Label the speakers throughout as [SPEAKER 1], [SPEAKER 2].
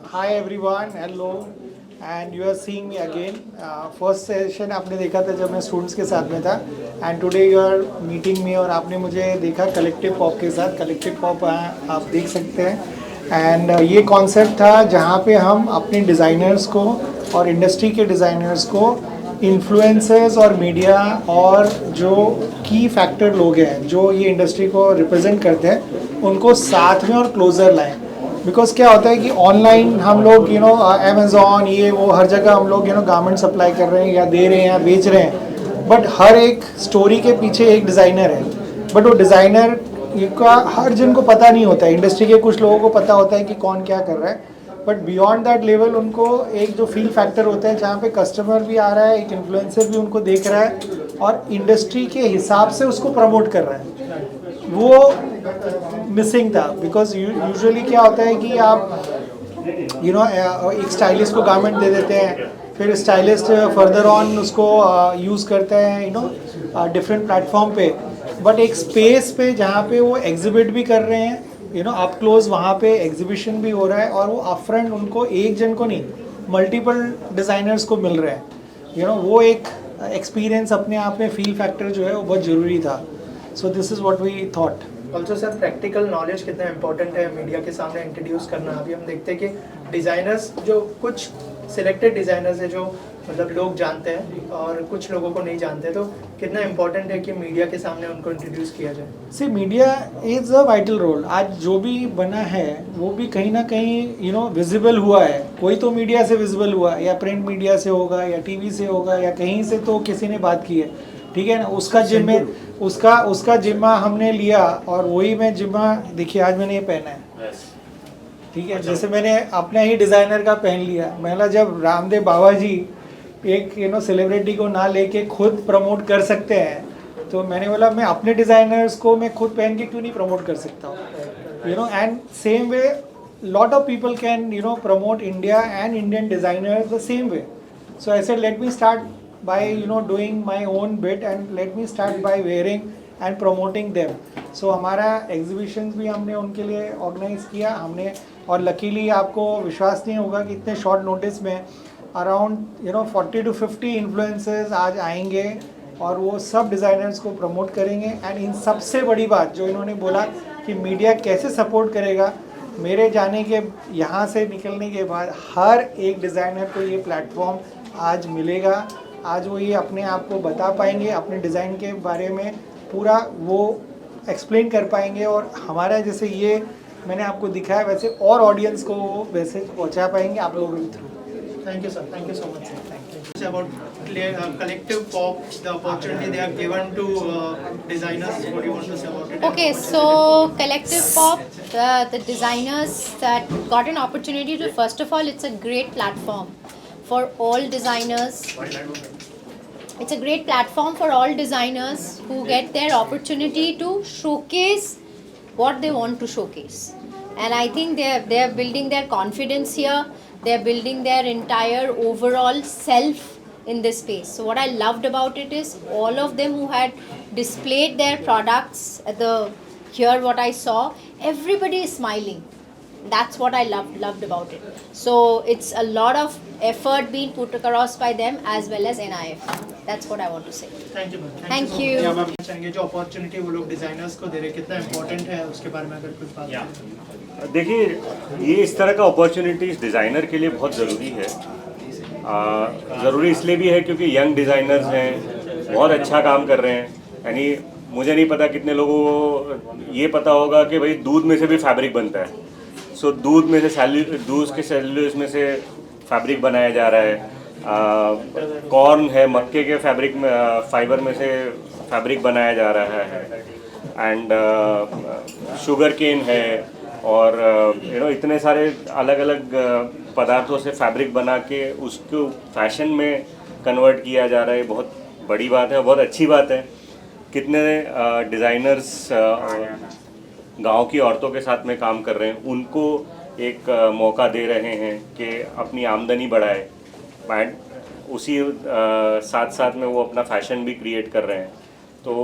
[SPEAKER 1] Hi everyone, hello, and you are seeing me again. First session आपने देखा था जब मैं स्टूडेंट्स के साथ में था, and today you are meeting me और आपने मुझे देखा कलेक्टिव पॉप के साथ. कलेक्टिव पॉप आप देख सकते हैं, एंड ये कॉन्सेप्ट था जहाँ पे हम अपने डिज़ाइनर्स को और इंडस्ट्री के डिज़ाइनर्स को इन्फ्लुएंसर्स और मीडिया और जो की फैक्टर लोग हैं जो ये इंडस्ट्री को रिप्रेजेंट करते हैं उनको साथ में और क्लोज़र लाएं. बिकॉज क्या होता है कि ऑनलाइन हम लोग अमेज़ॉन ये वो हर जगह हम लोग गारमेंट सप्लाई कर रहे हैं या दे रहे हैं या बेच रहे हैं, बट हर एक स्टोरी के पीछे एक डिज़ाइनर है. बट वो डिज़ाइनर का हर जन को पता नहीं होता है. इंडस्ट्री के कुछ लोगों को पता होता है कि कौन क्या कर रहा है, बट बियॉन्ड दैट लेवल उनको एक जो फील फैक्टर होता है जहाँ पे कस्टमर भी आ रहा है, एक इन्फ्लुएंसर भी उनको देख रहा है और इंडस्ट्री के हिसाब से उसको प्रमोट कर रहा है, वो मिसिंग था. बिकॉज यूजुअली क्या होता है कि आप एक स्टाइलिस्ट को गारमेंट दे देते हैं, फिर स्टाइलिस्ट फर्दर ऑन उसको यूज़ करते हैं डिफरेंट प्लेटफॉर्म पे. बट एक स्पेस पे जहाँ पे वो एग्जिबिट भी कर रहे हैं, अप क्लोज वहाँ पे एग्जीबिशन भी हो रहा है और वो अप फ्रंट उनको एक जन को नहीं मल्टीपल डिज़ाइनर्स को मिल रहे हैं. वो एक एक्सपीरियंस अपने आप में फील फैक्टर जो है वो बहुत ज़रूरी था. So this is what we thought.
[SPEAKER 2] Also sir practical knowledge कितना इंपॉर्टेंट है मीडिया के सामने इंट्रोड्यूस करना. अभी हम देखते हैं कि डिज़ाइनर्स जो कुछ सिलेक्टेड डिज़ाइनर्स है जो मतलब लोग जानते हैं और कुछ लोगों को नहीं जानते, तो कितना इंपॉर्टेंट है कि मीडिया के सामने उनको इंट्रोड्यूस किया जाए.
[SPEAKER 1] See media is a vital role. आज जो भी बना है वो भी कहीं ना कहीं विजिबल हुआ है. कोई तो मीडिया से विजिबल हुआ, या प्रिंट मीडिया से होगा या टीवी से होगा या कहीं से तो किसी ने बात की है, ठीक है ना. उसका जिम्मा हमने लिया और वही मैं जिम्मा देखिए आज मैंने ये पहना है, ठीक है. जैसे मैंने अपने ही डिज़ाइनर का पहन लिया. मैंने जब रामदेव बाबा जी एक सेलिब्रिटी को ना लेके खुद प्रमोट कर सकते हैं, तो मैंने बोला मैं अपने डिज़ाइनर्स को मैं खुद पहन के क्यों नहीं प्रमोट कर सकता हूँ. And same way lot of people can promote India and Indian designers the same way. So I said let me start by doing my own bit and let me start by wearing and promoting them. So हमारा exhibitions भी हमने उनके लिए organize किया हमने. और luckily आपको विश्वास नहीं होगा कि इतने short notice में around 40 to 50 influencers आज आएंगे और वो सब डिज़ाइनर्स को प्रमोट करेंगे. एंड इन सबसे बड़ी बात जो इन्होंने बोला कि मीडिया कैसे सपोर्ट करेगा, मेरे जाने के यहाँ से निकलने के बाद हर एक डिज़ाइनर को ये प्लेटफॉर्म आज मिलेगा. आज वो ये अपने आप को बता पाएंगे, अपने डिज़ाइन के बारे में पूरा वो एक्सप्लेन कर पाएंगे और हमारा जैसे ये मैंने आपको दिखाया वैसे और ऑडियंस को वो मैसेज पहुँचा पाएंगे आप लोगों के through.
[SPEAKER 2] Thank you, sir. Thank you so much, sir. Thank you. It's about collective pop, the opportunity they have given to designers. What do you want to say about it?
[SPEAKER 3] Okay, so Collective Pop, the designers that got an opportunity to, first of all, it's a great platform for all designers. It's a great platform for all designers who get their opportunity to showcase what they want to showcase. And I think they're building their confidence here. They're building their entire overall self in this space. So what I loved about it is all of them who had displayed their products at here what I saw, everybody is smiling. That's what I loved about it. So it's a lot of effort being put across by them as well as NIF. That's what I want to say.
[SPEAKER 2] Thank you, ma'am.
[SPEAKER 3] Thank
[SPEAKER 2] so
[SPEAKER 3] you.
[SPEAKER 2] much. Ma'am चाहेंगे जो opportunity वो लोग designers को दे रहे कितना important है उसके बारे में अगर कुछ बात करें.
[SPEAKER 4] देखिए ये इस तरह का अपॉर्चुनिटीज़ डिज़ाइनर के लिए बहुत ज़रूरी है. ज़रूरी इसलिए भी है क्योंकि यंग डिज़ाइनर्स हैं, बहुत अच्छा काम कर रहे हैं. यानी मुझे नहीं पता कितने लोगों को ये पता होगा कि भाई दूध में से भी फैब्रिक बनता है. सो दूध में से दूध के सेल्यूलोज में से फैब्रिक बनाया जा रहा है. कॉर्न है, मक्के के फैब्रिक में फाइबर में से फैब्रिक बनाया जा रहा है. एंड शुगर केन है और इतने सारे अलग अलग पदार्थों से फैब्रिक बना के उसको फैशन में कन्वर्ट किया जा रहा है. बहुत बड़ी बात है, बहुत अच्छी बात है. कितने डिज़ाइनर्स गांव की औरतों के साथ में काम कर रहे हैं, उनको एक मौका दे रहे हैं कि अपनी आमदनी बढ़ाए. एंड उसी साथ साथ में वो अपना फैशन भी क्रिएट कर रहे हैं. तो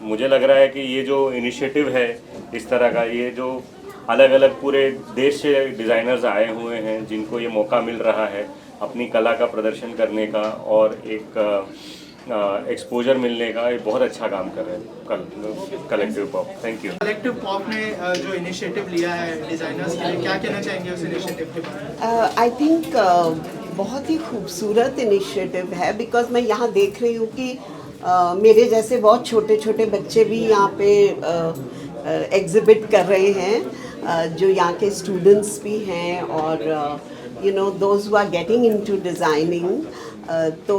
[SPEAKER 4] मुझे लग रहा है कि ये जो इनिशिएटिव है इस तरह का, ये जो अलग अलग पूरे देश से डिज़ाइनर्स आए हुए हैं जिनको ये मौका मिल रहा है अपनी कला का प्रदर्शन करने का और एक एक्सपोजर मिलने का। ये बहुत अच्छा काम कर रहे हैं collective pop. Thank you.
[SPEAKER 2] Collective pop ने जो इनिशिएटिव लिया है डिजाइनर्स के लिए, क्या कहना चाहेंगे उस इनिशिएटिव के बारे में?
[SPEAKER 5] आई थिंक बहुत ही खूबसूरत इनिशिएटिव है, बिकॉज मैं यहाँ देख रही हूँ कि मेरे जैसे बहुत छोटे छोटे बच्चे भी यहाँ पे एग्जिबिट कर रहे हैं, जो यहाँ के स्टूडेंट्स भी हैं और you know those who are getting into designing. तो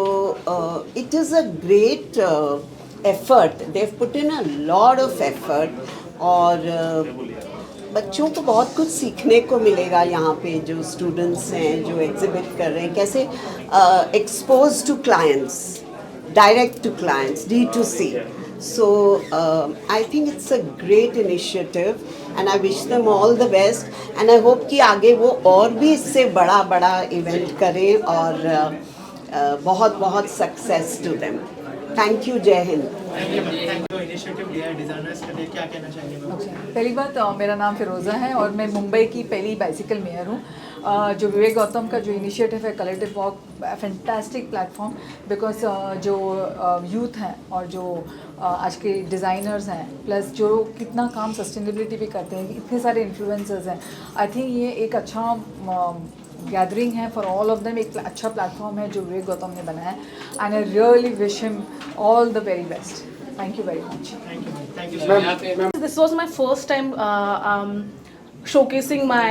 [SPEAKER 5] it is a great effort, they have put in a lot of effort और बच्चों को बहुत कुछ सीखने को मिलेगा यहाँ पे। जो स्टूडेंट्स हैं जो एग्जिबिट कर रहे हैं, कैसे expose to clients, direct to clients, D2C. So I think it's a great initiative and I wish them all the best and I hope कि आगे वो और भी इससे बड़ा बड़ा इवेंट करें और बहुत बहुत success to them. Thank you, Jai Hind.
[SPEAKER 2] जो इनिशिएटिव लिया है डिजाइनर्स के लिए, क्या कहना चाहेंगे?
[SPEAKER 6] पहली बात, मेरा नाम फिरोज़ा है और मैं मुंबई की पहली बाइसिकल मेयर हूँ। जो विवेक गौतम का जो इनिशिएटिव है collective walk, fantastic platform, because जो यूथ हैं और जो आज के डिज़ाइनर्स हैं, प्लस जो कितना काम सस्टेनेबिलिटी भी करते हैं, इतने सारे इन्फ्लुएंसर्स हैं। आई थिंक ये एक अच्छा गैदरिंग है फॉर ऑल ऑफ देम, एक अच्छा प्लेटफॉर्म है जो विवेक गौतम ने बनाया है and I really wish him all the very best. Thank you very much.
[SPEAKER 2] Thank you.
[SPEAKER 7] This was my first time showcasing my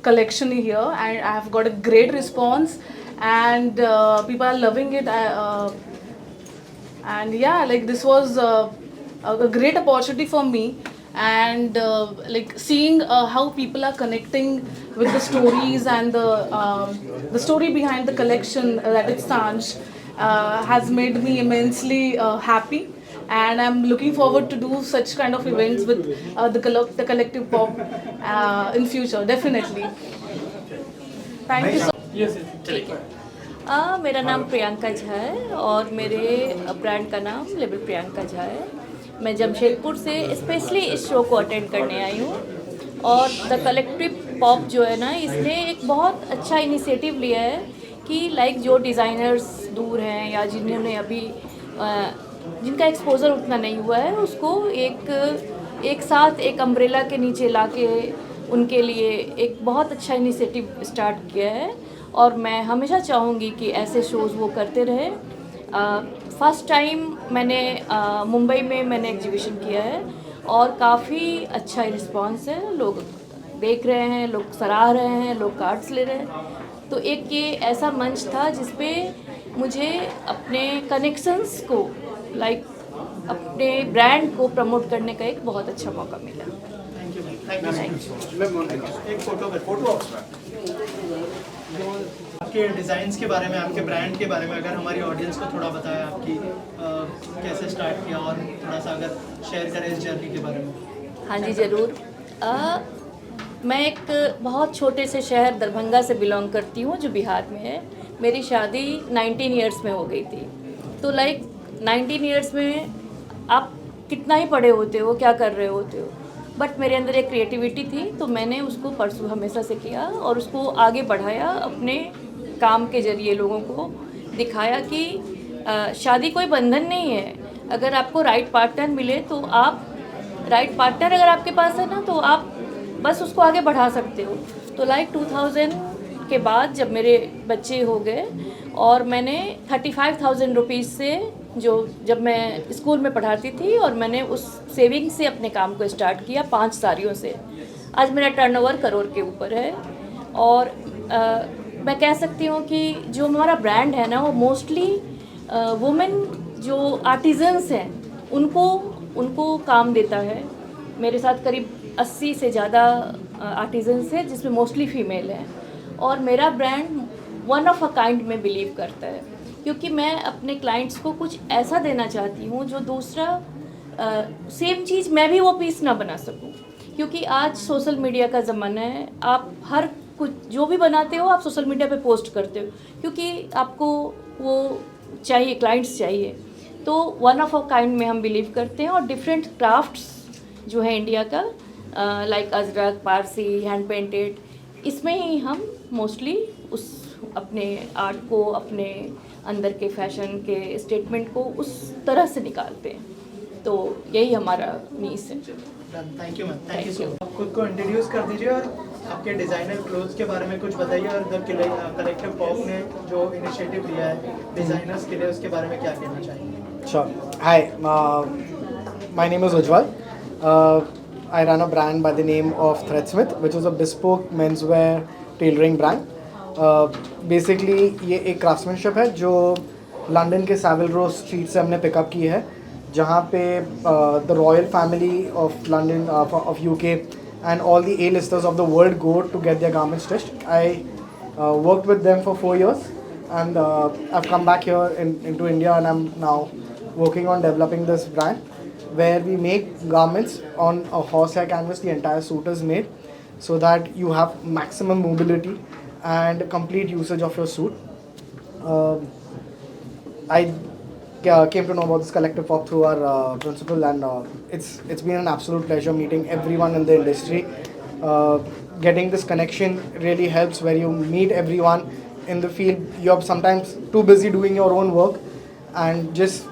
[SPEAKER 7] collection here, and I have got a great response, and people are loving it. And yeah, like this was a great opportunity for me, and like seeing how people are connecting with the stories and the story behind the collection that it stands has made me immensely happy. And I'm looking forward to do such kind of events with the collective pop in future, definitely. Thank you so much.
[SPEAKER 8] मेरा नाम प्रियंका झा है और मेरे brand का नाम label Priyanka Jha है। मैं जमशेदपुर से स्पेशली इस शो को अटेंड करने आई हूँ और द कलेक्टिव पॉप जो है ना, इसने एक बहुत अच्छा इनिशिएटिव लिया है कि लाइक जो डिज़ाइनर्स दूर हैं या जिन्होंने अभी जिनका एक्सपोजर उतना नहीं हुआ है, उसको एक साथ एक अम्ब्रेला के नीचे लाके उनके लिए एक बहुत अच्छा इनिशिएटिव स्टार्ट किया है और मैं हमेशा चाहूँगी कि ऐसे शोज़ वो करते रहे। फर्स्ट टाइम मैंने मुंबई में मैंने एग्जीबिशन किया है और काफ़ी अच्छा रिस्पांस है, लोग देख रहे हैं, लोग सराह रहे हैं, लोग कार्ड्स ले रहे हैं। तो एक ये ऐसा मंच था जिसपे मुझे अपने कनेक्शंस को लाइक अपने ब्रांड को प्रमोट करने का एक बहुत अच्छा मौका मिला।
[SPEAKER 2] एक फोटो आपके डिज़ाइंस के बारे में, आपके ब्रांड के बारे में अगर हमारी ऑडियंस को थोड़ा बताया, आपकी कैसे स्टार्ट किया और थोड़ा सा अगर शेयर करें इस जर्नी के बारे में।
[SPEAKER 8] हाँ जी ज़रूर। मैं एक बहुत छोटे से शहर दरभंगा से बिलोंग करती हूँ जो बिहार में है। मेरी शादी 19 ईयर्स में हो गई थी। तो लाइक 19 ईयर्स में आप कितना ही पढ़े होते हो, क्या कर रहे होते हो, बट मेरे अंदर एक क्रिएटिविटी थी तो मैंने उसको परसू हमेशा से किया और उसको आगे बढ़ाया, अपने काम के ज़रिए लोगों को दिखाया कि शादी कोई बंधन नहीं है। अगर आपको राइट पार्टनर मिले तो आप राइट पार्टनर अगर आपके पास है ना, तो आप बस उसको आगे बढ़ा सकते हो। तो लाइक 2000 के बाद जब मेरे बच्चे हो गए और मैंने 35,000 रुपीज़ से, जो जब मैं स्कूल में पढ़ाती थी, और मैंने उस सेविंग से अपने काम को स्टार्ट किया 5 साड़ियों से। आज मेरा टर्नओवर करोड़ के ऊपर है और मैं कह सकती हूँ कि जो हमारा ब्रांड है ना, वो मोस्टली वुमेन जो आर्टिजन्स हैं उनको काम देता है। मेरे साथ करीब 80 से ज़्यादा आर्टिजन्स हैं जिसमें मोस्टली फ़ीमेल हैं और मेरा brand one of a kind में बिलीव करता है, क्योंकि मैं अपने क्लाइंट्स को कुछ ऐसा देना चाहती हूँ जो दूसरा सेम चीज़ मैं भी वो पीस ना बना सकूँ। क्योंकि आज सोशल मीडिया का ज़माना है, आप हर कुछ जो भी बनाते हो आप सोशल मीडिया पे पोस्ट करते हो क्योंकि आपको वो चाहिए, क्लाइंट्स चाहिए। तो वन ऑफ अ काइंड में हम बिलीव करते हैं और डिफरेंट क्राफ्ट्स जो है इंडिया का like Ajrak, Parsi, hand painted, इसमें ही हम मोस्टली उस अपने आर्ट को, अपने अंदर के फैशन के स्टेटमेंट को उस तरह से निकालते हैं। तो यही हमारा नीस है।
[SPEAKER 2] Thank you ma'am, thank you so much. आप खुद को इंट्रोड्यूस कर दीजिए और आपके डिज़ाइनर क्लोथ्स के बारे में कुछ बताइए, और द कलेक्टिव पॉप ने जो इनिशिएटिव लिया है डिज़ाइनर्स के लिए, उसके बारे में क्या कहना चाहेंगे?
[SPEAKER 1] Sure. Hi, my name is Ujjwal. I run a brand by the name of Threadsmith, which is a bespoke menswear tailoring brand. Basically, ये एक क्राफ्ट्समैनशिप है जो लंदन के सेविल रो स्ट्रीट से हमने पिकअप की है, जहाँ पे the royal family of London of UK and all the A-listers of the world go to get their garments stitched. I worked with them for 4 years, and I've come back here into India, and I'm now working on developing this brand where we make garments on a horsehair canvas. The entire suit is made so that you have maximum mobility and complete usage of your suit. I came to know about this collective pop through our principal, and it's been an absolute pleasure meeting everyone in the industry. Getting this connection really helps, where you meet everyone in the field. You're sometimes too busy doing your own work, and just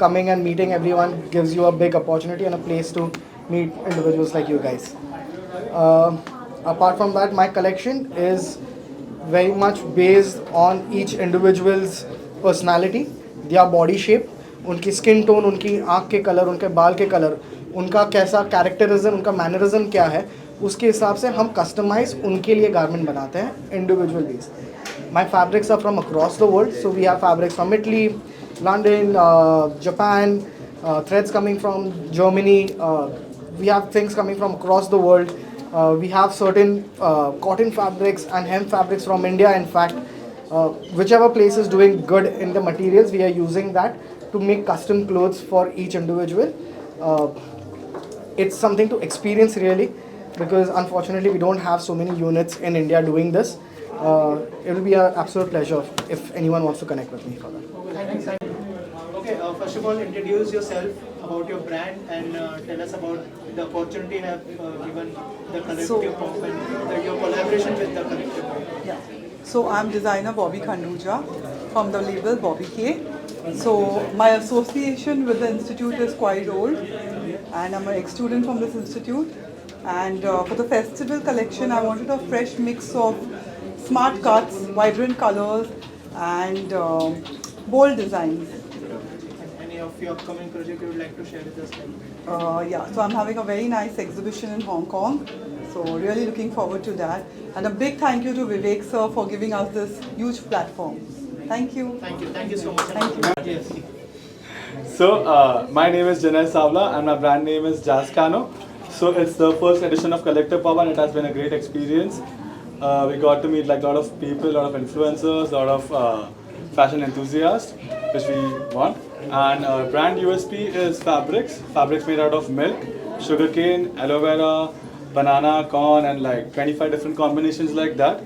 [SPEAKER 1] coming and meeting everyone gives you a big opportunity and a place to meet individuals like you guys. Apart from that, my collection is very much based on each individual's personality, their body shape, उनकी skin tone, उनकी आँख के colour, उनके बाल के colour, उनका कैसा कैरेक्टरिज्म, उनका मैनरिज्म क्या है, उसके हिसाब से हम कस्टमाइज उनके लिए गारमेंट बनाते हैं individual base. My fabrics are from across the world, so we have fabrics from Italy, London, Japan, threads coming from Germany. We have things coming from across the world. We have certain cotton fabrics and hemp fabrics from India. In fact, whichever place is doing good in the materials, we are using that to make custom clothes for each individual. It's something to experience really, because unfortunately we don't have so many units in India doing this. It will be an absolute pleasure if anyone wants to connect with me for that.
[SPEAKER 2] Okay, first of all, introduce yourself about your brand and tell us about the opportunity you have given the collective pop and your collaboration with the collective pop.
[SPEAKER 9] Yeah. So I'm designer Bobby Khanduja from the label Bobby K. So my association with the institute is quite old, and I'm an ex-student from this institute. And for the festival collection, I wanted a fresh mix of smart cuts, vibrant colors, and bold designs.
[SPEAKER 2] Any of your upcoming project you would like to share with us?
[SPEAKER 9] Yeah, so I'm having a very nice exhibition in Hong Kong. So really looking forward to that. And a big thank you to Vivek sir for giving us this huge platform. Thank you.
[SPEAKER 2] Thank you so much.
[SPEAKER 9] Thank you.
[SPEAKER 2] Yes.
[SPEAKER 10] So my name is Janay Savla and my brand name is Jazz Cano. So it's the first edition of Collective Pop, and it has been a great experience. We got to meet like a lot of people, a lot of influencers, a lot of fashion enthusiasts, which we want. And our brand USP is fabrics made out of milk, sugarcane, aloe vera, banana, corn, and like 25 different combinations like that.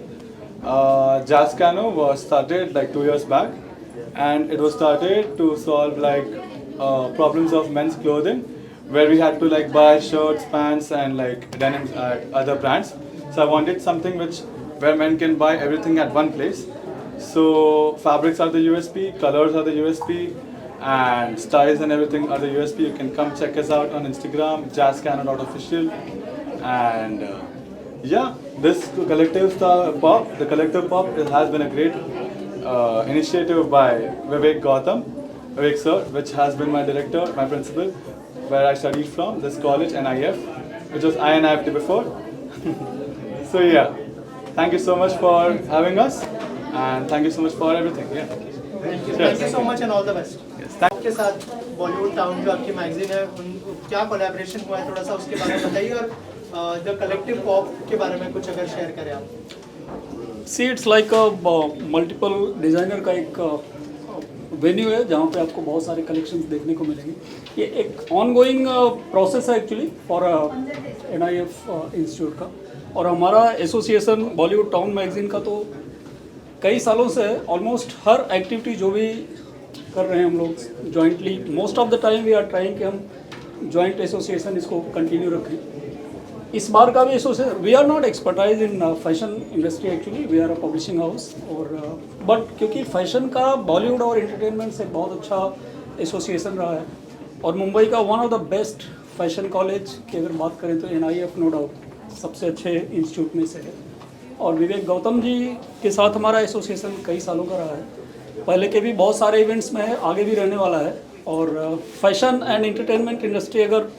[SPEAKER 10] Jazz Cano was started like 2 years back, and it was started to solve like problems of men's clothing, where we had to like buy shirts, pants, and like denims at other brands. So I wanted something where men can buy everything at one place. So fabrics are the USP, colors are the USP, and styles and everything are the USP. You can come check us out on Instagram, jazzcano.official. And yeah, this Collective Pop, the Collective Pop, it has been a great initiative by Vivek Gautam, Vivek sir, which has been my director, my principal, where I studied from, this college, NIF, which was INIFT before. So yeah, thank you so much for having us, and thank you so much for everything. Yeah.
[SPEAKER 2] Thank you so much and all the best. आपके साथ Bollywood town जो आपकी magazine है, क्या collaboration हुआ है, थोड़ा सा उसके बारे में बताइए, और द कलेक्टिव पॉप के बारे में कुछ अगर शेयर करें आप.
[SPEAKER 11] See it's like multiple designer का एक वेन्यू है जहाँ पे आपको बहुत सारे कलेक्शंस देखने को मिलेंगे. ये एक ऑनगोइंग प्रोसेस है एक्चुअली फॉर NIF इंस्टीट्यूट का, और हमारा एसोसिएशन बॉलीवुड टाउन मैगजीन का तो कई सालों से ऑलमोस्ट हर एक्टिविटी जो भी कर रहे हैं हम लोग jointly, most of the time we are trying कि हम जॉइंट एसोसिएशन इसको कंटिन्यू रखें. इस बार का भी association, we are not expertise in fashion industry actually, we are a publishing house, और बट क्योंकि फैशन का बॉलीवुड और एंटरटेनमेंट से बहुत अच्छा एसोसिएशन रहा है, और मुंबई का one of the best fashion college की अगर बात करें तो NIF नो डाउट सबसे अच्छे इंस्टीट्यूट में से है। और विवेक गौतम जी के साथ हमारा एसोसिएशन कई सालों का रहा है, पहले के भी बहुत सारे इवेंट्स में है, आगे भी रहने वाला है। और फैशन एंड एंटरटेनमेंट इंडस्ट्री अगर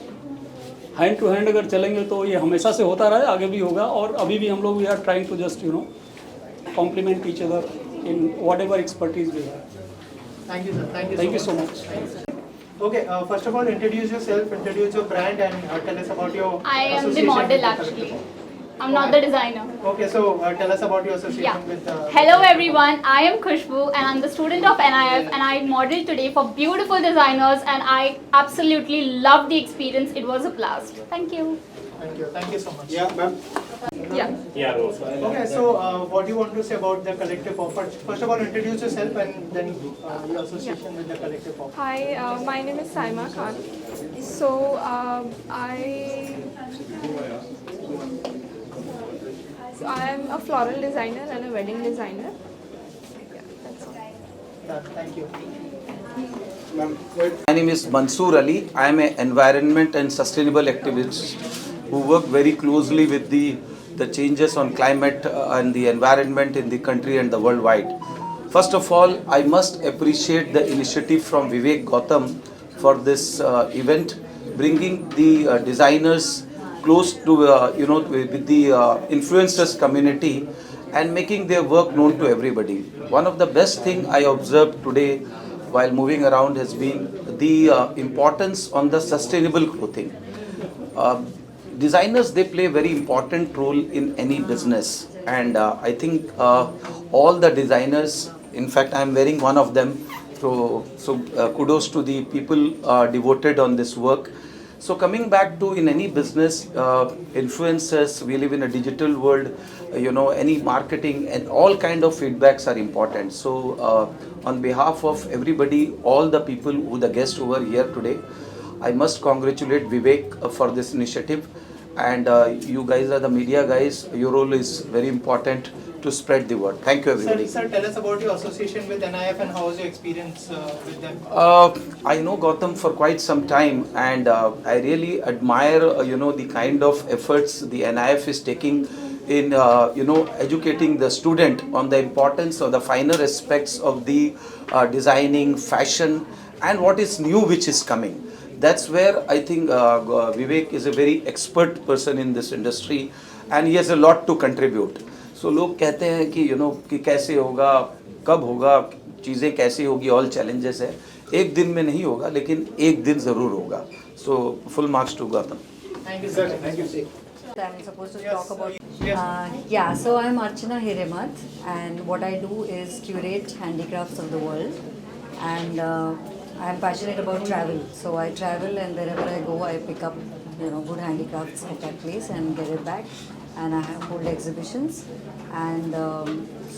[SPEAKER 11] हैंड टू हैंड अगर चलेंगे तो ये हमेशा से होता रहा है, आगे भी होगा। और अभी भी हम लोग we are trying to just compliment each other in whatever expertise we have.
[SPEAKER 2] Thank you, sir.
[SPEAKER 11] Thank you so much.
[SPEAKER 2] Okay, first of all, introduce yourself, introduce your brand, and tell us about your
[SPEAKER 12] I am the
[SPEAKER 2] association
[SPEAKER 12] model
[SPEAKER 2] with the
[SPEAKER 12] actually.
[SPEAKER 2] collective.
[SPEAKER 12] I'm not the designer.
[SPEAKER 2] Okay, so tell us about your association
[SPEAKER 12] Yeah.
[SPEAKER 2] with.
[SPEAKER 12] Hello everyone, I am Khushbu and I'm the student of NIF and I modeled today for beautiful designers and I absolutely loved the experience. It was a blast. Thank you.
[SPEAKER 2] Thank you so much.
[SPEAKER 1] Yeah, ma'am.
[SPEAKER 12] Yeah.
[SPEAKER 2] Okay, so what do you want to say about the collective pop? First of all, introduce yourself and then your association with the collective pop.
[SPEAKER 13] Hi, my name is Saima Khan. So I am a floral designer and a wedding designer. Yeah, that's all.
[SPEAKER 2] Yeah, thank you.
[SPEAKER 14] My name is Mansoor Ali. I am an environment and sustainable activist who work very closely with the changes on climate and the environment in the country and the worldwide. First of all, I must appreciate the initiative from Vivek Gautam for this event, bringing the designers close to with the influencers community and making their work known to everybody. One of the best thing I observed today while moving around has been the importance on the sustainable clothing. Designers, they play a very important role in any business, and I think all the designers, in fact I am wearing one of them, so kudos to the people devoted on this work. So coming back to in any business, influencers, we live in a digital world, any marketing and all kind of feedbacks are important. So on behalf of everybody, all the people who the guests who are here today, I must congratulate Vivek for this initiative. And you guys are the media guys, your role is very important to spread the word. Thank you everybody.
[SPEAKER 2] Sir, tell us about your association with NIF and how was your experience with them?
[SPEAKER 14] I know Gautam for quite some time, and I really admire the kind of efforts the NIF is taking in educating the student on the importance of the finer aspects of the designing, fashion, and what is new which is coming. That's where I think Vivek is a very expert person in this industry and he has a lot to contribute. So लोग कहते हैं कि कि कैसे होगा, कब होगा, चीज़ें कैसे होगी, all challenges है, एक दिन में नहीं होगा लेकिन एक दिन ज़रूर होगा. So full marks to Gautam.
[SPEAKER 2] Thank you, sir. Thank you.
[SPEAKER 15] I'm supposed to talk about. Yeah, so I'm Archana Hiremat, and what I do is curate handicrafts of the world, and I'm passionate about travel. So I travel, and wherever I go, I pick up good handicrafts at that place and get it back, and I hold exhibitions, and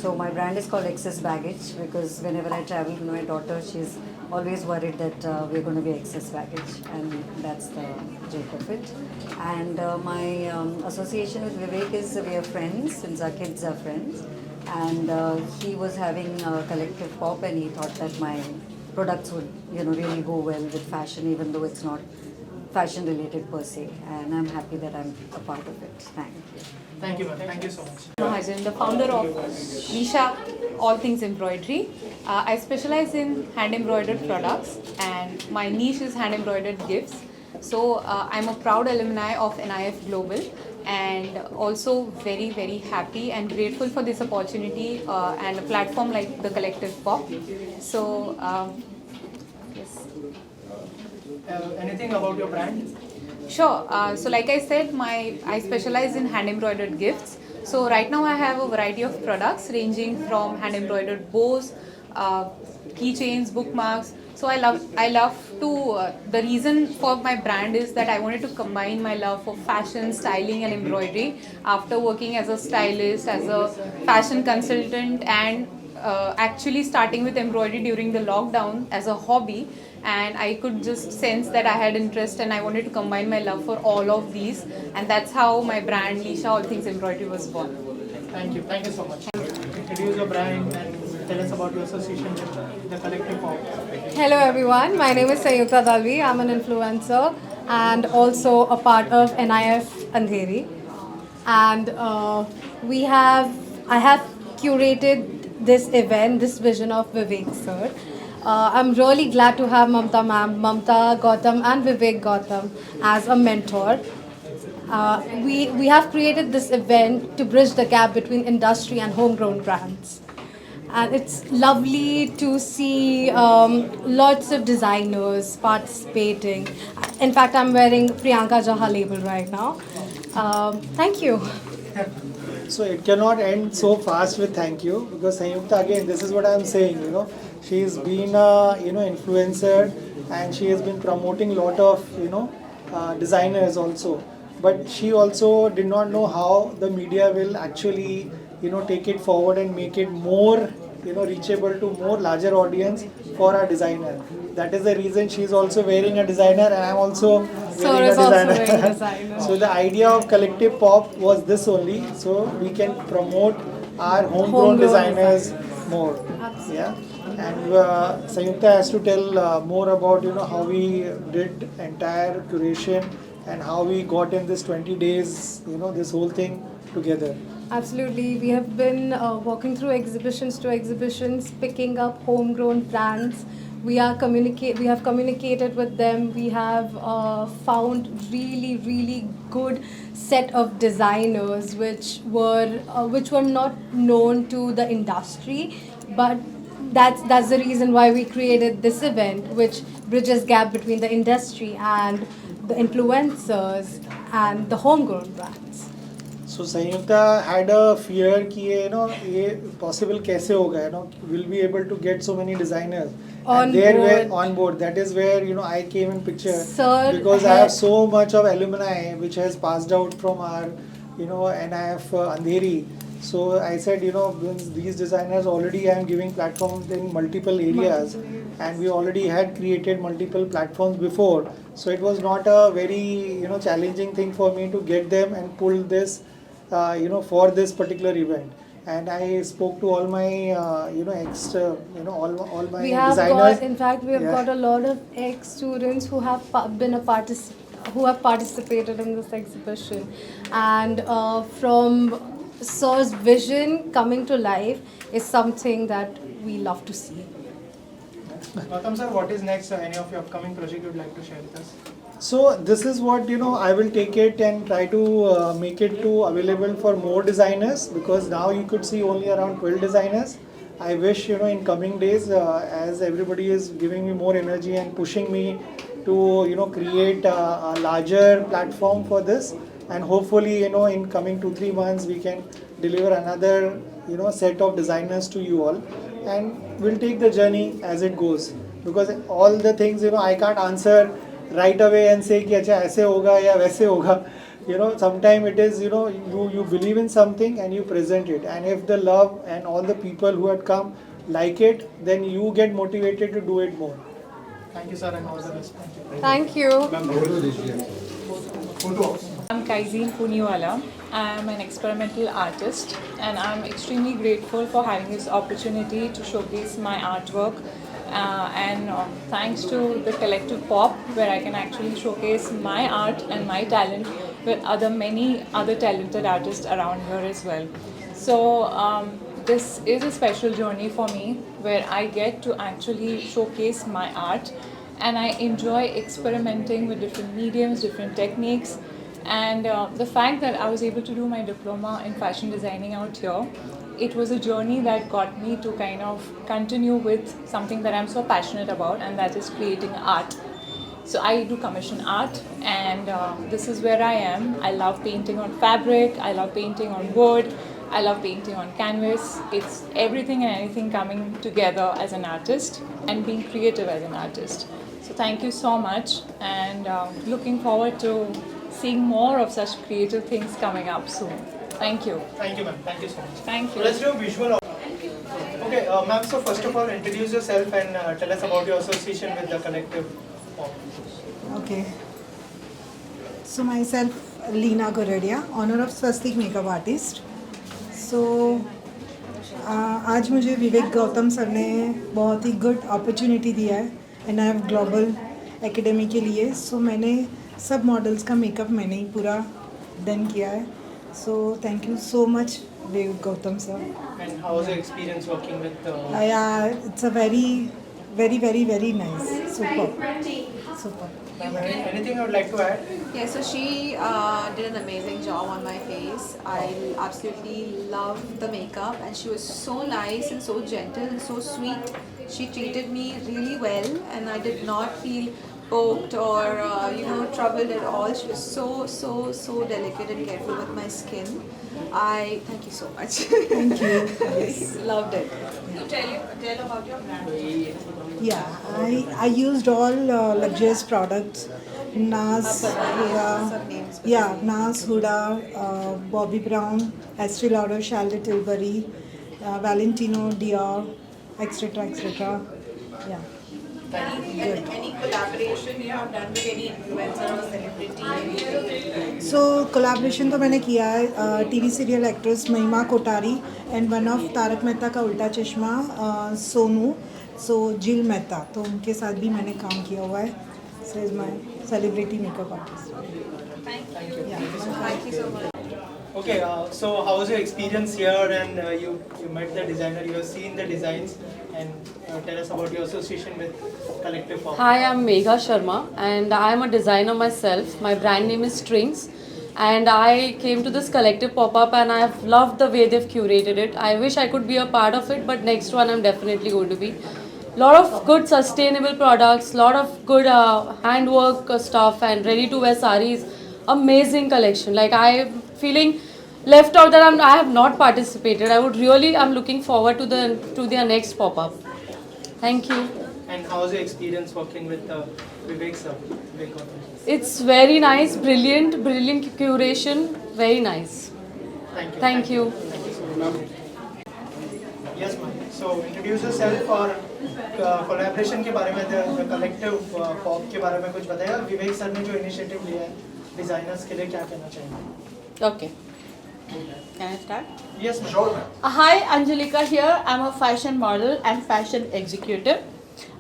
[SPEAKER 15] so my brand is called Excess Baggage because whenever I travel with my daughter, she's always worried that we're going to be excess baggage, and that's the joke of it. And my association with Vivek is we are friends since our kids are friends, and he was having a collective pop, and he thought that my products would really go well with fashion, even though it's not fashion related per se, and I'm happy that I'm a part of it. Thank you.
[SPEAKER 2] Thank you, ma'am. Thank you so much.
[SPEAKER 13] Mahajan, the founder of Nisha All Things Embroidery. I specialize in hand embroidered products, and my niche is hand embroidered gifts. So I'm a proud alumni of NIF Global, and also very, very happy and grateful for this opportunity and a platform like the Collective Pop. So yes.
[SPEAKER 2] Anything about your brand?
[SPEAKER 13] Sure. So like I said, I specialize in hand embroidered gifts. So right now I have a variety of products ranging from hand embroidered bows, keychains, bookmarks. So I love to, the reason for my brand is that I wanted to combine my love for fashion, styling and embroidery after working as a stylist, as a fashion consultant and actually starting with embroidery during the lockdown as a hobby, and I could just sense that I had interest and I wanted to combine my love for all of these, and that's how my brand Lisha All Things Embroidery was born.
[SPEAKER 2] Thank you so much. Introduce your brand and tell us about your association with the Collective Pop.
[SPEAKER 16] Hello everyone, my name is Sayukta Dalvi. I'm an influencer and also a part of NIF Andheri. And I have curated this event, this vision of Vivek sir. I'm really glad to have Mamta ma'am, Mamta Gautam and Vivek Gautam as a mentor. We have created this event to bridge the gap between industry and homegrown brands. And it's lovely to see lots of designers participating. In fact, I'm wearing Priyanka Jaha label right now. Thank you.
[SPEAKER 1] So it cannot end so fast with thank you, because Sayukta, again, this is what I'm saying, she's been a, influencer, and she has been promoting a lot of, designers also. But she also did not know how the media will actually, take it forward and make it more, reachable to more larger audience for our designer. That is the reason she's also wearing a designer, and I'm also wearing a designer. So the idea of Collective Pop was this only, so we can promote our homegrown designers more. Yeah. And Sayukta has to tell more about how we did entire curation and how we got in this 20 days, this whole thing together.
[SPEAKER 16] Absolutely. We have been walking through exhibitions to exhibitions, picking up homegrown brands. We have communicated with them. We have found really good set of designers which were not known to the industry, but that's the reason why we created this event, which bridges gap between the industry and the influencers and the homegrown brands.
[SPEAKER 1] So Sayukta had a fear कि ये possible कैसे होगा, will be able to get so many designers on board. That is where I came in picture,
[SPEAKER 16] Sir,
[SPEAKER 1] because I have so much of alumni which has passed out from our NIF Andheri. So I said these designers already I am giving platforms in multiple areas, and we already had created multiple platforms before. So it was not a very challenging thing for me to get them and pull this for this particular event. And I spoke to all my all my designers.
[SPEAKER 16] In fact, we have got a lot of ex-students who have been who have participated in this exhibition, and from Sir's vision coming to life is something that we love to see.
[SPEAKER 2] Gautam sir, what is next? Any of your upcoming project you'd like to share with us?
[SPEAKER 1] So this is what I will take it and try to make it available for more designers, because now you could see only around 12 designers. I wish in coming days, as everybody is giving me more energy and pushing me to create a larger platform for this, and hopefully in coming 2-3 months we can deliver another set of designers to you all, and we'll take the journey as it goes, because all the things I can't answer right away and say कि अच्छा ऐसे होगा या वैसे होगा. Sometimes it is you believe in something and you present it, and if the love and all the people who had come like it, then you get motivated to do it more.
[SPEAKER 2] Thank you sir, and all the best.
[SPEAKER 16] Thank you.
[SPEAKER 17] I'm Kaizeen Puniwala. I'm an experimental artist, and I'm extremely grateful for having this opportunity to showcase my artwork. Thanks to the Collective Pop, where I can actually showcase my art and my talent with many other talented artists around here as well. So this is a special journey for me, where I get to actually showcase my art, and I enjoy experimenting with different mediums, different techniques. And the fact that I was able to do my diploma in fashion designing out here, it was a journey that got me to kind of continue with something that I'm so passionate about, and that is creating art. So I do commission art, and this is where I am. I love painting on fabric, I love painting on wood, I love painting on canvas. It's everything and anything coming together as an artist and being creative as an artist. So thank you so much, and looking forward to seeing more of such creative things coming up soon. Thank you.
[SPEAKER 2] Thank you ma'am, thank you so much.
[SPEAKER 17] Thank you.
[SPEAKER 2] So let's do a visual. Okay, ma'am, so first of all, introduce yourself and tell us about your association with the Collective Pop.
[SPEAKER 18] Okay. So myself, Leena Goradia, honor of Swastik makeup artist. So आज मुझे विवेक Gautam sir ने बहुत ही good opportunity दिया है NIF global academy के लिए. सो मैंने सब मॉडल्स का मेकअप मैंने ही पूरा डन किया है. So thank you so much Vivek Gautam sir.
[SPEAKER 2] And how was your experience working with
[SPEAKER 18] Yeah, it's a very nice. Super.
[SPEAKER 2] Anything you would like to add?
[SPEAKER 19] Yeah, so she did an amazing job on my face. I absolutely loved the makeup, and she was so nice and so gentle and so sweet. She treated me really well, and I did not feel poked or troubled at all. She was so delicate and careful with my skin. I thank you so much.
[SPEAKER 18] Thank you.
[SPEAKER 19] Yes, loved it. So tell about your brand.
[SPEAKER 18] Yeah, I used all luxurious products. Nars, Huda, Bobbi Brown, Estee Lauder, Charlotte Tilbury, Valentino, Dior, etc. Yeah.
[SPEAKER 19] Any collaboration you have done with any influencer or celebrity?
[SPEAKER 18] So collaboration तो मैंने किया है TV serial actress महिमा Kothari and one of Tarak Mehta का उल्टा चश्मा सोनू. सो जिल मेहता, तो उनके साथ भी मैंने काम किया हुआ है. So is my celebrity makeup artist.
[SPEAKER 19] Thank you so much.
[SPEAKER 2] Okay, so how was your experience here? And you met the designer, you have seen the designs, and tell us about your association with Collective Pop.
[SPEAKER 20] Hi, I'm Megha Sharma, and I am a designer myself. My brand name is Strings, and I came to this Collective pop-up, and I have loved the way they've curated it. I wish I could be a part of it, but next one I'm definitely going to be. Lot of good sustainable products, lot of good handwork stuff, and ready-to-wear sarees. Amazing collection. Like, I'm feeling left out that I have not participated. I'm looking forward to their next pop-up. Thank you.
[SPEAKER 2] And how was your experience working with Vivek sir?
[SPEAKER 20] It's very nice, brilliant curation, very nice.
[SPEAKER 2] Thank you. Yes, ma'am. So introduce yourself और collaboration के बारे में, the Collective Pop के बारे में कुछ बताइए. विवेक sir ने जो initiative लिया है designers के लिए, क्या कहना चाहेंगे?
[SPEAKER 7] Okay. Can I start?
[SPEAKER 2] Yes, ma'am. Sure, ma'am.
[SPEAKER 7] Hi, Angelika here. I'm a fashion model and fashion executive,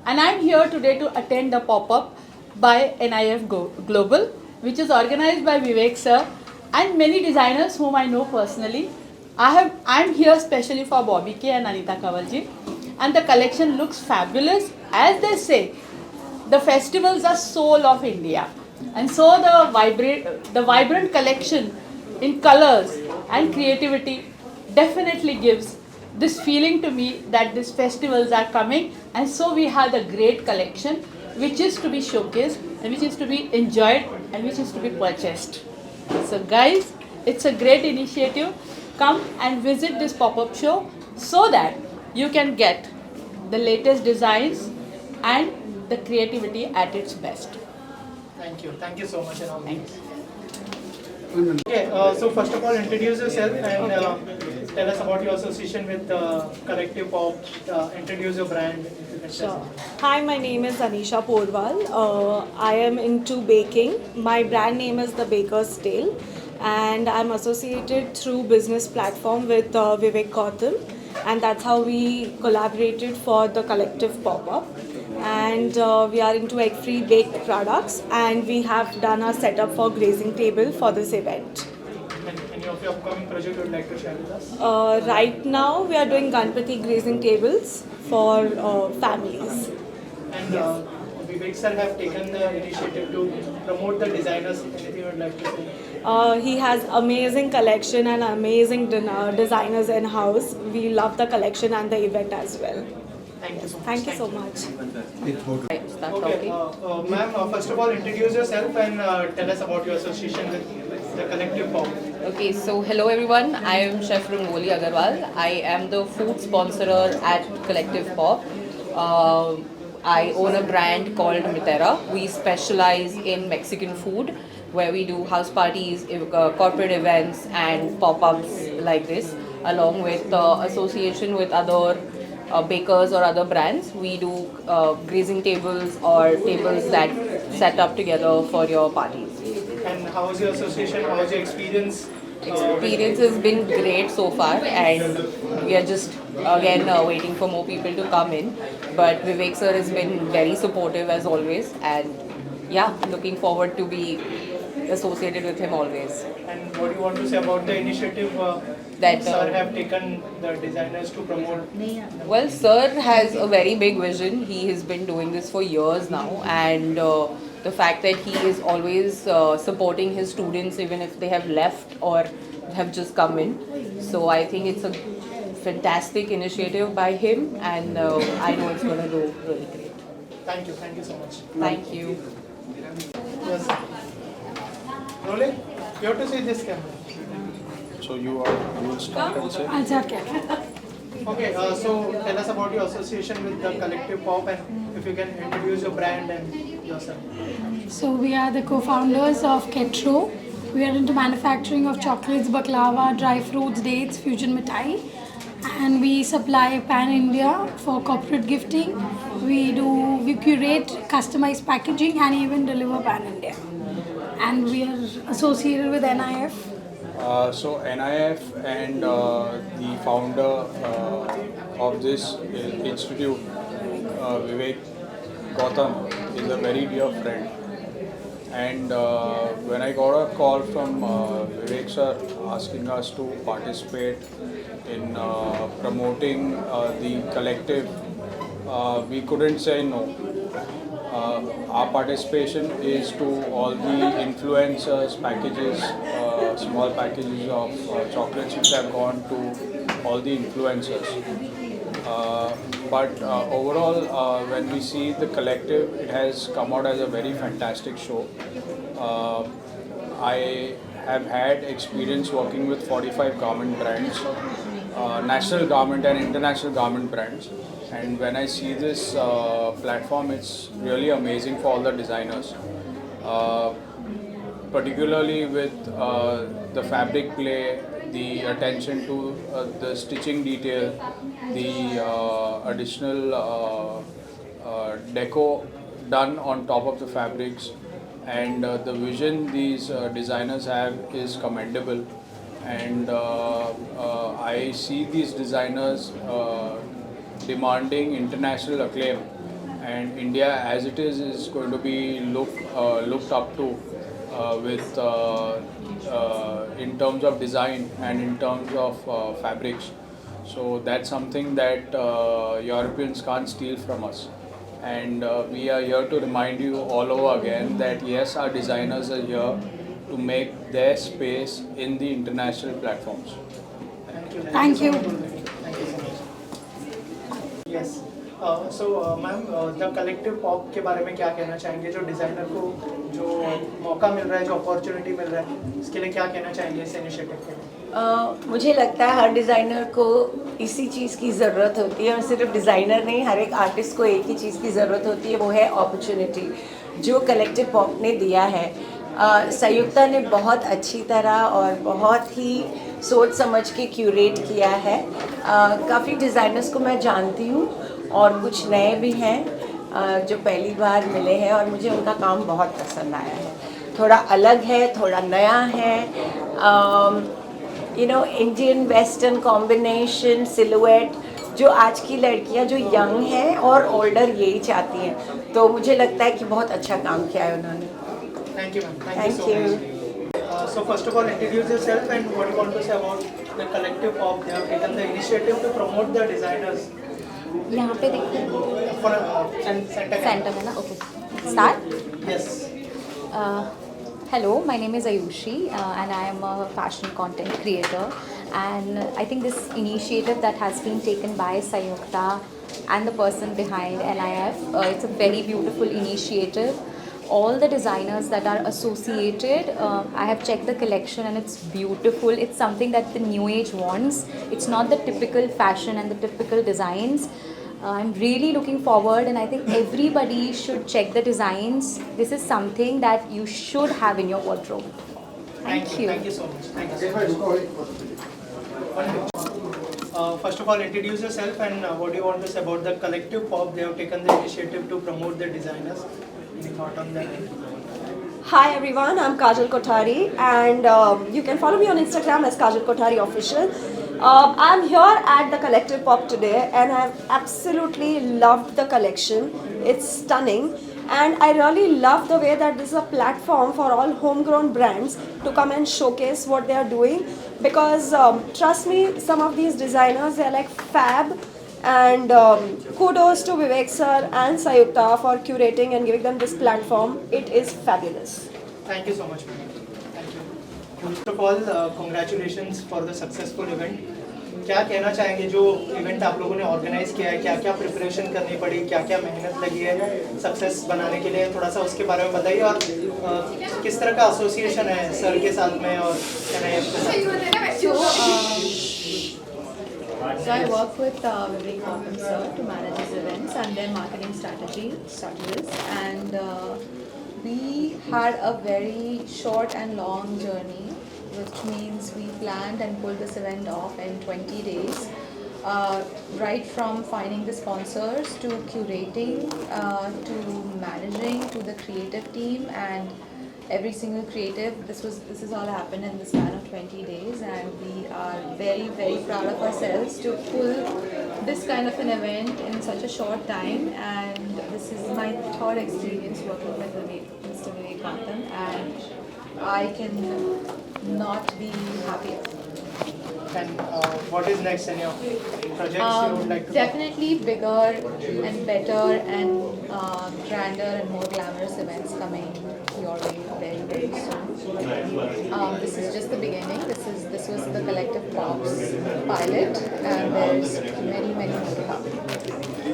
[SPEAKER 7] and I'm here today to attend the pop-up by NIF Global, which is organized by Vivek sir and many designers whom I know personally. I'm here specially for Bobby K and Anita Kavalji, and the collection looks fabulous. As they say, the festivals are soul of India, and so the vibrant collection in colors and creativity definitely gives this feeling to me that these festivals are coming, and so we have the great collection which is to be showcased and which is to be enjoyed and which is to be purchased. So guys, it's a great initiative. Come and visit this pop-up show so that you can get the latest designs and the creativity at its best.
[SPEAKER 2] Thank you so much, and all thanks. Okay, so first of all, introduce yourself and tell us about your association with Collective Pop. Introduce your brand.
[SPEAKER 21] Sure. Hi, my name is Anisha Porwal. I am into baking. My brand name is The Baker's Tale, and I'm associated through business platform with Vivek Gautam, and that's how we collaborated for the Collective Pop-Up. And we are into egg-free baked products, and we have done a setup for grazing table for this event.
[SPEAKER 2] Any of your upcoming project you would like to share with us?
[SPEAKER 21] Right now, we are doing Ganpati grazing tables for families.
[SPEAKER 2] And Vivek sir have taken the initiative to promote the designers. Anything you would like to say?
[SPEAKER 21] He has amazing collection and amazing designers in house. We love the collection and the event as well.
[SPEAKER 2] Thank you so much.
[SPEAKER 21] Okay,
[SPEAKER 2] Ma'am, first of all, introduce yourself and tell us about your association with the Collective Pop.
[SPEAKER 22] Okay, so hello everyone. I am Chef Rangoli Agarwal. I am the food sponsorer at Collective Pop. I own a brand called Mitera. We specialize in Mexican food, where we do house parties, corporate events and pop-ups like this, along with association with other bakers or other brands. We do grazing tables or tables that set up together for your parties.
[SPEAKER 2] And how is your association? How is your experience?
[SPEAKER 22] Experience has been great so far, and we are just again waiting for more people to come in. But Vivek sir has been very supportive as always, and yeah, looking forward to be associated with him always.
[SPEAKER 2] And what do you want to say about the initiative
[SPEAKER 22] That,
[SPEAKER 2] sir have taken the designers to promote?
[SPEAKER 22] Well, sir has a very big vision. He has been doing this for years now, and the fact that he is always supporting his students even if they have left or have just come in. So I think it's a fantastic initiative by him, and I know it's going to do really great.
[SPEAKER 2] Thank you so much.
[SPEAKER 22] Thank you.
[SPEAKER 2] Yes. Rolling, you have to say this camera.
[SPEAKER 3] So you will start and say?
[SPEAKER 2] Okay, so tell us about your association with the Collective Pop, and if you can introduce your brand and yourself.
[SPEAKER 4] So we are the co-founders of Ketro. We are into manufacturing of chocolates, baklava, dry fruits, dates, fusion mithai, and we supply pan-India for corporate gifting. We curate customized packaging and even deliver pan-India. And we are associated with NIF.
[SPEAKER 3] So NIF and the founder of this institute, Vivek Gautam, is a very dear friend. And when I got a call from Vivek sir asking us to participate in promoting the collective, we couldn't say no. Our participation is to all the influencers packages, small packages of chocolates which have gone to all the influencers. But overall, when we see the collective, it has come out as a very fantastic show. I have had experience working with 45 garment brands, national garment and international garment brands. And when I see this platform, it's really amazing for all the designers. Particularly with the fabric play, the attention to the stitching detail, the additional deco done on top of the fabrics, and the vision these designers have is commendable. And I see these designers demanding international acclaim, and India as it is going to be looked up to with in terms of design and in terms of fabrics. So that's something that Europeans can't steal from us. And we are here to remind you all over again that yes, our designers are here to make their space in the international platforms.
[SPEAKER 4] Thank you.
[SPEAKER 2] Yes. So, ma'am the collective pop के बारे में क्या कहना चाहेंगे? जो designer को जो मौका मिल रहा है, जो अपॉर्चुनिटी मिल रहा है, इसके लिए क्या कहना चाहेंगे इस इनिशिएटिव के लिए?
[SPEAKER 5] मुझे लगता है हर डिज़ाइनर को इसी चीज़ की ज़रूरत होती है, और सिर्फ डिज़ाइनर नहीं, हर एक आर्टिस्ट को एक ही चीज़ की ज़रूरत होती है, वो है अपॉर्चुनिटी जो कलेक्टिव पॉप ने दिया है। संयुक्ता ने बहुत अच्छी तरह और बहुत ही सोच समझ के क्यूरेट किया है। काफ़ी डिज़ाइनर्स को मैं जानती हूँ और कुछ नए भी हैं जो पहली बार मिले हैं, और मुझे उनका काम बहुत पसंद आया है। थोड़ा अलग है, थोड़ा नया है, इंडियन वेस्टर्न कॉम्बिनेशन सिलुएट, जो आज की लड़कियां जो यंग हैं और ओल्डर यही चाहती हैं, तो मुझे लगता है कि बहुत अच्छा काम किया है उन्होंने।
[SPEAKER 2] Thank you, ma'am. Thank you so much. So first of all, introduce yourself and what you want to say about the collective pop. They have taken the initiative to promote the designers.
[SPEAKER 23] यहाँ पे देखो
[SPEAKER 2] For center
[SPEAKER 23] में ना, okay. Start?
[SPEAKER 2] Yes.
[SPEAKER 23] Hello, my name is Ayushi and I am a fashion content creator, and I think this initiative that has been taken by Sayukta and the person behind NIF, it's a very beautiful initiative. All the designers that are associated, I have checked the collection and it's beautiful. It's something that the new age wants. It's not the typical fashion and the typical designs. I'm really looking forward, and I think everybody should check the designs. This is something that you should have in your wardrobe. Thank you.
[SPEAKER 2] Thank you so much. Thank you so much. first of all, introduce yourself and what do you want to say about the Collective Pop? They have taken the initiative to promote the designers. Any thought on that?
[SPEAKER 6] Hi everyone, I'm Kajal Kothari and you can follow me on Instagram as Kajal Kothari Official. I'm here at the Collective Pop today and I've absolutely loved the collection. It's stunning and I really love the way that this is a platform for all homegrown brands to come and showcase what they are doing, because trust me, some of these designers, they're like fab. And kudos to Vivek sir and Sayukta for curating and giving them this platform. It is fabulous.
[SPEAKER 2] Thank you so much. Thank you. First of all, congratulations for the successful event. क्या कहना चाहेंगे जो event आप लोगों ने organise किया है, क्या क्या प्रिपरेशन करनी पड़ी, क्या क्या मेहनत लगी है सक्सेस बनाने के लिए, थोड़ा सा उसके बारे में बताइए, और किस तरह का एसोसिएशन है सर के साथ में और NIF के साथ?
[SPEAKER 19] So I work with Vivek Gautam sir to manage his events and their marketing strategies, and we had a very short and long journey, which means we planned and pulled this event off in 20 days. Right from finding the sponsors to curating to managing to the creative team and every single creative, this is all happened in the span of 20 days, and we are very, very proud of ourselves to pull this kind of an event in such a short time. And this is my third experience working with Mr. Vivek Gautam, and I can not be happier.
[SPEAKER 2] And what is next in your projects you would like to
[SPEAKER 19] Definitely bigger and better and grander and more glamorous events coming your way very, very soon. This is just the beginning. This was the Collective Pop's pilot, and there's many, many more to come.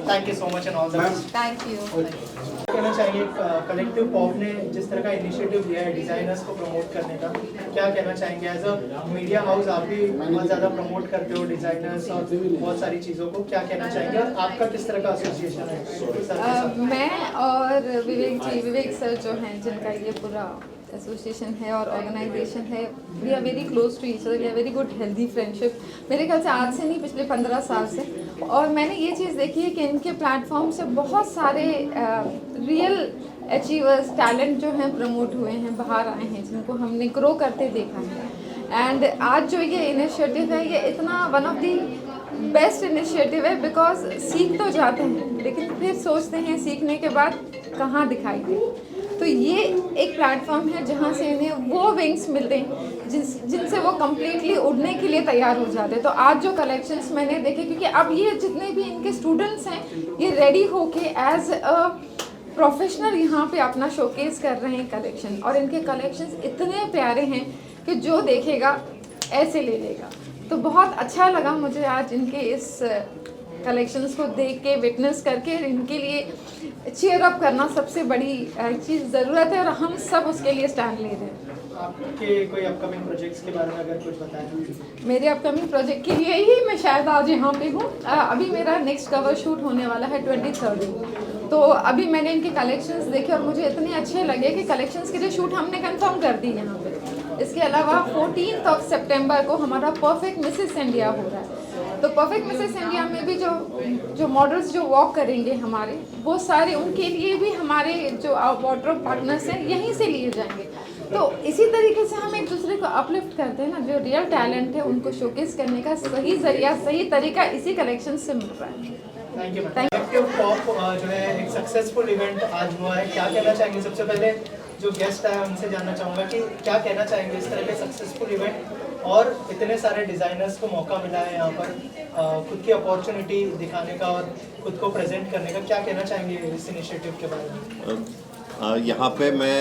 [SPEAKER 2] Thank you so much and all the best.
[SPEAKER 19] Thank you.
[SPEAKER 2] कहना चाहिए collective pop ने जिस तरह का initiative लिया है designers को promote करने का, क्या कहना चाहेंगे? एज अ मीडिया हाउस आप भी बहुत ज़्यादा प्रमोट करते हो डिजाइनर्स और बहुत सारी चीज़ों को, क्या कहना चाहेंगे और आपका किस तरह का एसोसिएशन है?
[SPEAKER 8] मैं और विवेक सर जो हैं, जिनका ये पूरा एसोसिएशन है और ऑर्गेनाइजेशन है, we are very close to each other, we are very good healthy friendship. मेरे ख्याल से आज से नहीं, पिछले 15 साल से। और मैंने ये चीज़ देखी है कि इनके प्लेटफॉर्म से बहुत सारे रियल अचीवर्स, टैलेंट जो हैं प्रमोट हुए हैं, बाहर आए हैं, जिनको हमने ग्रो करते देखा है। एंड आज जो ये इनिशिएटिव है, ये इतना one of the best initiative है, बिकॉज सीख तो जाते हैं लेकिन फिर सोचते हैं सीखने के बाद कहाँ दिखाई दे। तो ये एक प्लेटफॉर्म है जहाँ से इन्हें वो विंग्स मिलते हैं जिनसे वो कम्प्लीटली उड़ने के लिए तैयार हो जाते हैं। तो आज जो कलेक्शंस मैंने देखे, क्योंकि अब ये जितने भी इनके स्टूडेंट्स हैं, ये रेडी होके एज अ प्रोफेशनल यहाँ पे अपना शोकेस कर रहे हैं कलेक्शन, और इनके कलेक्शंस इतने प्यारे हैं कि जो देखेगा ऐसे ले लेगा। तो बहुत अच्छा लगा मुझे आज इनके इस कलेक्शंस को देख के, विटनेस करके। इनके लिए चीयर अप करना सबसे बड़ी चीज़ ज़रूरत है, और हम सब उसके लिए स्टैंड ले रहे हैं।
[SPEAKER 2] आपके कोई अपकमिंग प्रोजेक्ट्स के बारे में अगर कुछ बताएं?
[SPEAKER 8] मेरे अपकमिंग प्रोजेक्ट के लिए ही मैं शायद आज यहाँ पे हूँ। अभी मेरा नेक्स्ट कवर शूट होने वाला है 23rd को। तो अभी मैंने इनके कलेक्शंस देखे और मुझे इतने अच्छे लगे कि कलेक्शंस के लिए शूट हमने कंफर्म कर दी यहाँ पे। इसके अलावा 14 सितंबर को हमारा परफेक्ट मिसेस इंडिया हो रहा है। तो परफेक्ट मिसेस इंडिया में भी जो मॉडल्स जो वॉक करेंगे हमारे, वो सारे उनके लिए भी हमारे जो वार्डरोब पार्टनर्स हैं यहीं से लिए जाएंगे। तो इसी तरीके से हम एक दूसरे को अपलिफ्ट करते हैं ना, जो रियल टैलेंट है उनको शोकेस करने का सही जरिया, सही तरीका इसी कलेक्शन से मिल रहा है।
[SPEAKER 2] Thank you. कलेक्टिव पॉप जो है एक सक्सेसफुल इवेंट आज हुआ है, क्या कहना चाहेंगे? सबसे पहले जो गेस्ट आए उनसे जानना चाहूँगा कि क्या कहना चाहेंगे इस तरह के सक्सेसफुल इवेंट, और इतने सारे डिज़ाइनर्स को मौका मिला है यहाँ पर खुद की अपॉर्चुनिटी दिखाने का और खुद को प्रेजेंट करने का, क्या कहना चाहेंगे इस इनिशिएटिव के बारे में?
[SPEAKER 9] यहाँ पे मैं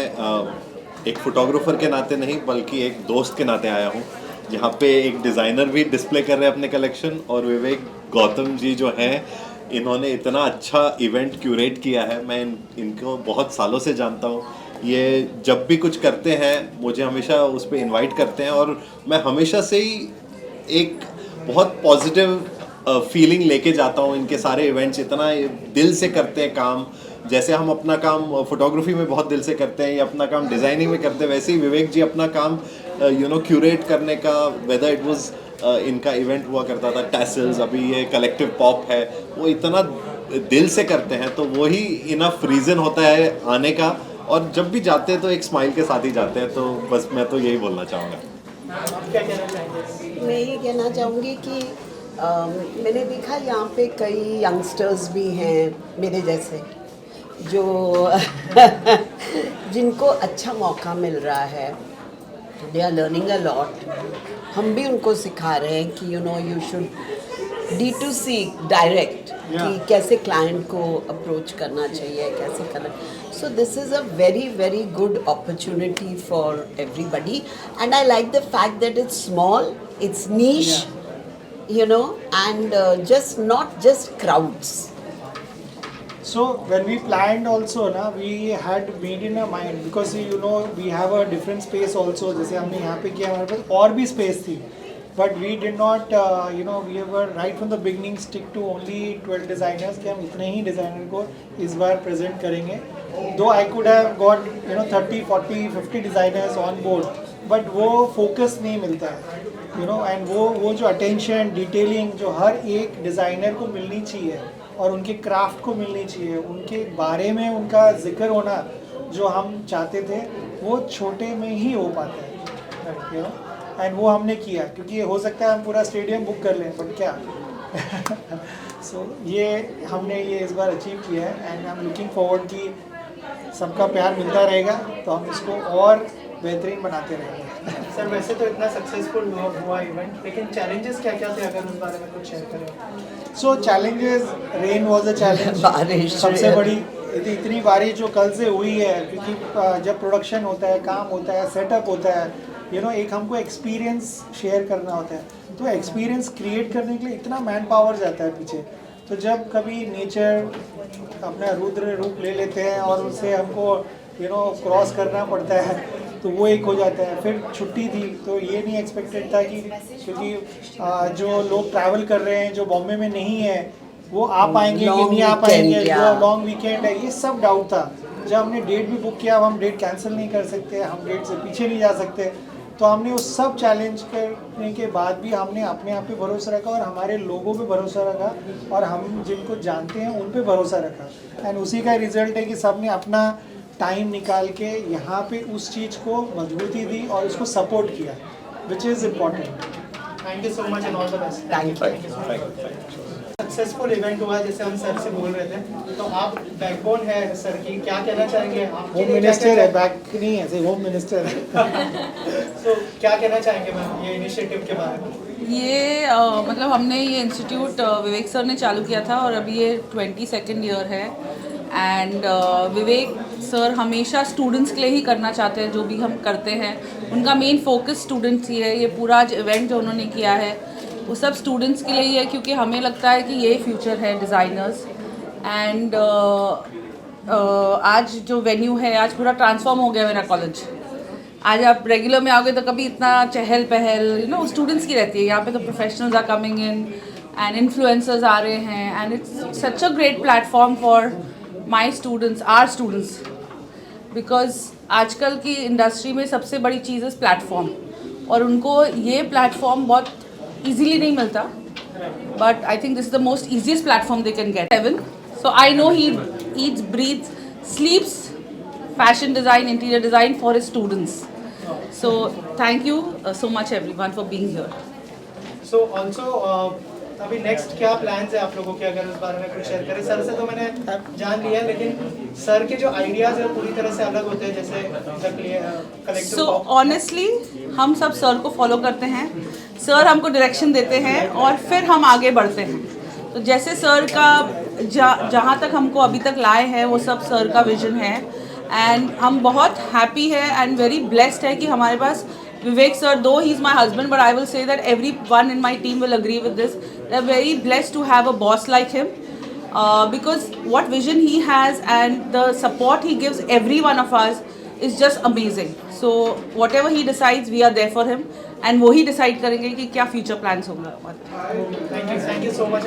[SPEAKER 9] एक फ़ोटोग्राफ़र के नाते नहीं बल्कि एक दोस्त के नाते आया हूँ, जहाँ पे एक डिज़ाइनर भी डिस्प्ले कर रहे हैं अपने कलेक्शन, और विवेक गौतम जी जो हैं, इन्होंने इतना अच्छा इवेंट क्यूरेट किया है। मैं इनको बहुत सालों से जानता हूँ। ये जब भी कुछ करते हैं मुझे हमेशा उस पर इन्वाइट करते हैं, और मैं हमेशा से ही एक बहुत पॉजिटिव फीलिंग लेके जाता हूँ। इनके सारे इवेंट्स इतना दिल से करते हैं काम, जैसे हम अपना काम फोटोग्राफी में बहुत दिल से करते हैं या अपना काम डिज़ाइनिंग में करते हैं, वैसे ही विवेक जी अपना काम क्यूरेट करने का, वेदर इट वाज इनका इवेंट हुआ करता था टैसल्स, अभी ये कलेक्टिव पॉप है, वो इतना दिल से करते हैं तो वही इनफ रीज़न होता है आने का, और जब भी जाते हैं तो एक स्माइल के साथ ही जाते हैं। तो बस मैं तो यही बोलना चाहूँगा।
[SPEAKER 5] मैं ये कहना चाहूँगी कि मैंने देखा यहाँ पे कई यंगस्टर्स भी हैं मेरे जैसे जो जिनको अच्छा मौका मिल रहा है, they are learning a lot. हम भी उनको सिखा रहे हैं कि यू शुड D2C डायरेक्ट, कि कैसे क्लाइंट को अप्रोच करना चाहिए, कैसे करना। सो this is a very very good opportunity for everybody, and I like the fact that it's small, it's niche, and not just crowds.
[SPEAKER 1] So when we planned also we had made in our mind, because we have a different space also, जैसे हमने यहाँ पे किया, हमारे पास और भी space थी, but we did not we were right from the beginning stick to only 12 designers कि हम इतने ही डिज़ाइनर को इस बार प्रेजेंट करेंगे। Though I could have got 30, 40, 50 designers on board, but वो focus नहीं मिलता है, and वो जो अटेंशन डिटेलिंग जो हर एक डिज़ाइनर को मिलनी चाहिए और उनके क्राफ्ट को मिलनी चाहिए, उनके बारे में उनका जिक्र होना जो हम चाहते थे, वो छोटे में ही हो पाता है, एंड वो हमने किया। क्योंकि हो सकता है हम पूरा स्टेडियम बुक कर लें, बट क्या सो ये हमने ये इस बार अचीव किया है, and I am looking forward कि सबका प्यार मिलता रहेगा तो हम इसको और बेहतरीन बनाते रहेंगे।
[SPEAKER 2] सर वैसे तो इतना सक्सेसफुल हुआ इवेंट, लेकिन चैलेंजेस क्या क्या थे, अगर उस बारे में कुछ शेयर करें।
[SPEAKER 1] So challenges, rain was a challenge,
[SPEAKER 5] बारिश
[SPEAKER 1] सबसे बड़ी इतनी बारिश जो कल से हुई है, क्योंकि जब प्रोडक्शन होता है, काम होता है, सेटअप होता है, एक हमको एक्सपीरियंस शेयर करना होता है, तो एक्सपीरियंस क्रिएट करने के लिए इतना मैन पावर जाता है पीछे। तो जब कभी नेचर अपना रुद्र रूप ले लेते हैं और उससे हमको क्रॉस करना पड़ता है, तो वो एक हो जाता है। फिर छुट्टी थी तो ये नहीं एक्सपेक्टेड था कि, क्योंकि जो लोग ट्रैवल कर रहे हैं जो बॉम्बे में नहीं है वो आ पाएंगे कि नहीं आ पाएंगे, जो लॉन्ग वीकेंड है, ये सब डाउट था। जब हमने डेट भी बुक किया, अब हम डेट कैंसिल नहीं कर सकते, हम डेट से पीछे नहीं जा सकते, तो हमने उस सब चैलेंज करने के बाद भी हमने अपने आप पे भरोसा रखा और हमारे लोगों पे भरोसा रखा और हम जिनको जानते हैं उन पे भरोसा रखा, एंड उसी का रिजल्ट है कि सब ने अपना टाइम निकाल के यहाँ पे उस चीज़ को मजबूती दी और उसको सपोर्ट किया, which is important.
[SPEAKER 2] Thank you so much and all the best.
[SPEAKER 5] Thank you.
[SPEAKER 2] Successful event हुआ जैसे हम सर से बोल रहे थे, तो आप बैकबोन है सर की, क्या कहना चाहेंगे?
[SPEAKER 1] होम मिनिस्टर है, बैक नहीं है, होम मिनिस्टर है।
[SPEAKER 2] तो क्या कहना चाहेंगे मैम ये इनिशिएटिव के बारे में?
[SPEAKER 7] ये मतलब हमने ये इंस्टीट्यूट विवेक सर ने चालू किया था और अभी ये 22nd ईयर है, एंड विवेक सर हमेशा स्टूडेंट्स के लिए ही करना चाहते हैं जो भी हम करते हैं, उनका मेन फोकस स्टूडेंट्स ही है। ये पूरा इवेंट जो उन्होंने किया है वो सब स्टूडेंट्स के लिए ही है, क्योंकि हमें लगता है कि ये फ्यूचर है डिज़ाइनर्स। एंड आज जो वेन्यू है, आज पूरा ट्रांसफॉर्म हो गया मेरा कॉलेज। आज आप रेगुलर में आओगे तो कभी इतना चहल पहल स्टूडेंट्स की रहती है, यहाँ पे तो professionals are coming in and influencers आ रहे हैं, and it's such a great platform for my students, our students, because आजकल की इंडस्ट्री में सबसे बड़ी चीज़ है प्लेटफॉर्म, और उनको ये प्लेटफॉर्म बहुत ईजीली नहीं मिलता, but I think this is the most easiest platform they can get. Evan, so I know he eats, breathes, sleeps fashion design, interior design for his students. So thank you so much everyone for being here.
[SPEAKER 2] So also अभी next क्या plans है आप लोगों के, अगर उस बारे में कुछ शेयर करें? सर से तो मैंने जान लिया, लेकिन सर के जो आइडियाज़ है पूरी तरह से अलग होते हैं, जैसे कलेक्टिव।
[SPEAKER 7] So honestly हम सब सर को फॉलो करते हैं, सर हमको डायरेक्शन देते हैं और फिर हम आगे बढ़ते हैं। तो जैसे सर का जहाँ तक हमको अभी तक लाए हैं वो सब सर का विजन है, एंड हम बहुत हैप्पी है एंड वेरी ब्लेस्ड है कि हमारे पास Vivek sir, though he's my husband, but I will say that everyone in my team will agree with this. They're very blessed to have a boss like him, because what vision he has and the support he gives every one of us is just amazing. So whatever he decides, we are there for him, and वो ही decide करेंगे कि क्या future plans होंगे हमारे।
[SPEAKER 2] Thank you so much.